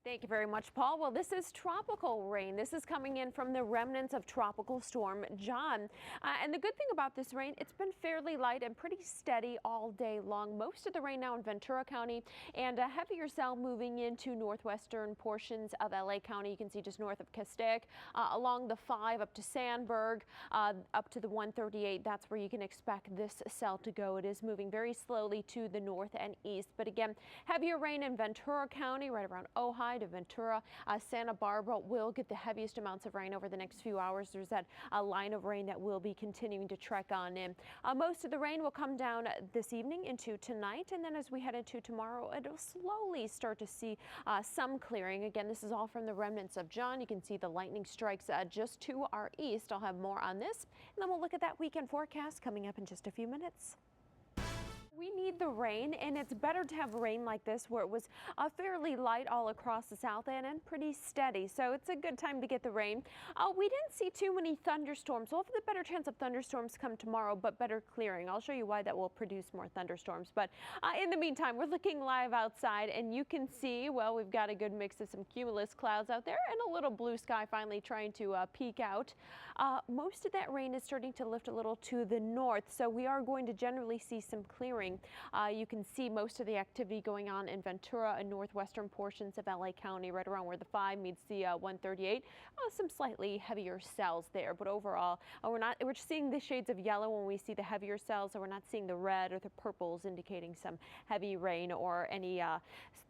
Thank you very much, Paul. Well, this is tropical rain. This is coming in from the remnants of Tropical Storm John. And the good thing about this rain, it's been fairly light and pretty steady all day long. Most of the rain now in Ventura County and a heavier cell moving into northwestern portions of LA County. You can see just north of Castaic, along the 5 up to Sandburg, up to the 138. That's where you can expect this cell to go. It is moving very slowly to the north and east. But again, heavier rain in Ventura County, right around Ojai to Ventura. Santa Barbara will get the heaviest amounts of rain over the next few hours. There's that line of rain that will be continuing to trek on in. Most of the rain will come down this evening into tonight, and then as we head into tomorrow, it'll slowly start to see some clearing. Again, this is all from the remnants of John. You can see the lightning strikes just to our east. I'll have more on this, and then we'll look at that weekend forecast coming up in just a few minutes. We need the rain, and it's better to have rain like this where it was fairly light all across the south end and pretty steady. So it's a good time to get the rain. We didn't see too many thunderstorms. We'll have the better chance of thunderstorms come tomorrow, but better clearing. I'll show you why that will produce more thunderstorms. But in the meantime, we're looking live outside, and you can see, well, we've got a good mix of some cumulus clouds out there and a little blue sky finally trying to peek out. Most of that rain is starting to lift a little to the north, so we are going to generally see some clearing. You can see most of the activity going on in Ventura and northwestern portions of LA County, right around where the 5 meets the 138. Some slightly heavier cells there, but overall, we're seeing the shades of yellow when we see the heavier cells, so we're not seeing the red or the purples indicating some heavy rain or any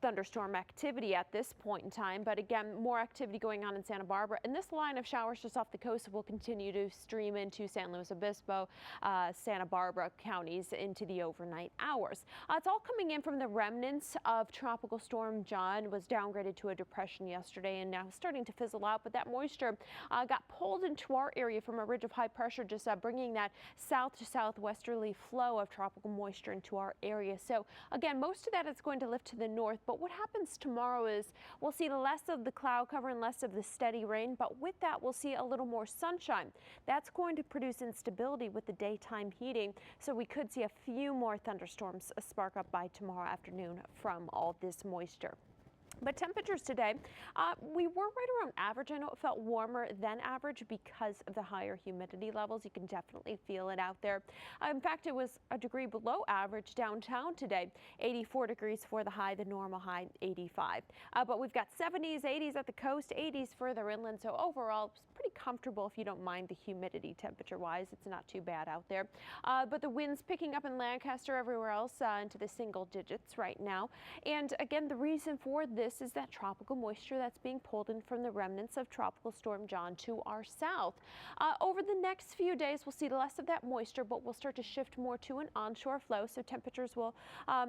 thunderstorm activity at this point in time. But again, more activity going on in Santa Barbara, and this line of showers just off the coast will continue to stream into San Luis Obispo, Santa Barbara counties into the overnight hours. It's all coming in from the remnants of Tropical Storm John. Was downgraded to a depression yesterday and now starting to fizzle out, but that moisture got pulled into our area from a ridge of high pressure, just bringing that south to southwesterly flow of tropical moisture into our area. So again, most of that is going to lift to the north, but what happens tomorrow is we'll see less of the cloud cover and less of the steady rain, but with that we'll see a little more sunshine. That's going to produce instability with the daytime heating, so we could see a few more thunderstorms spark up by tomorrow afternoon from all this moisture. But temperatures today, we were right around average. I know it felt warmer than average because of the higher humidity levels. You can definitely feel it out there. In fact, it was a degree below average downtown today. 84 degrees for the high, the normal high 85. But we've got 70s, 80s at the coast, 80s further inland. So overall, it's pretty comfortable if you don't mind the humidity temperature-wise. It's not too bad out there. But the winds picking up in Lancaster, everywhere else into the single digits right now. And again, the reason for this is that tropical moisture that's being pulled in from the remnants of Tropical Storm John to our south. Over the next few days, we'll see less of that moisture, but we'll start to shift more to an onshore flow, so temperatures will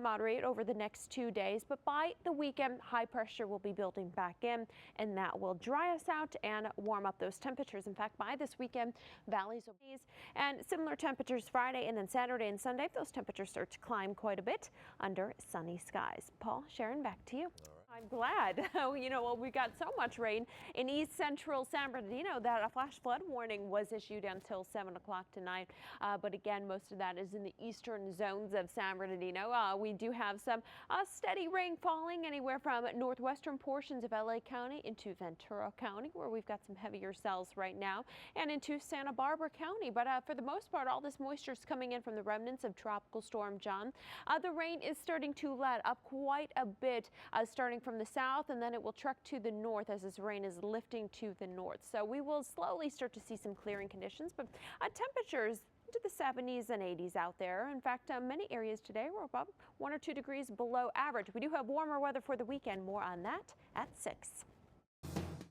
moderate over the next 2 days. But by the weekend, high pressure will be building back in, and that will dry us out and warm up those temperatures. In fact, by this weekend, valleys will be and similar temperatures Friday, and then Saturday and Sunday, those temperatures start to climb quite a bit under sunny skies. Paul, Sharon, back to you. I'm glad. Well, we got so much rain in east central San Bernardino that a flash flood warning was issued until 7 o'clock tonight. But again, most of that is in the eastern zones of San Bernardino. We do have some steady rain falling anywhere from northwestern portions of LA County into Ventura County, where we've got some heavier cells right now, and into Santa Barbara County. But for the most part, all this moisture is coming in from the remnants of Tropical Storm John. The rain is starting to let up quite a bit, starting from the south, and then it will trek to the north as this rain is lifting to the north. So we will slowly start to see some clearing conditions, but temperatures into the 70s and 80s out there. In fact, many areas today were about 1 or 2 degrees below average. We do have warmer weather for the weekend. More on that at 6.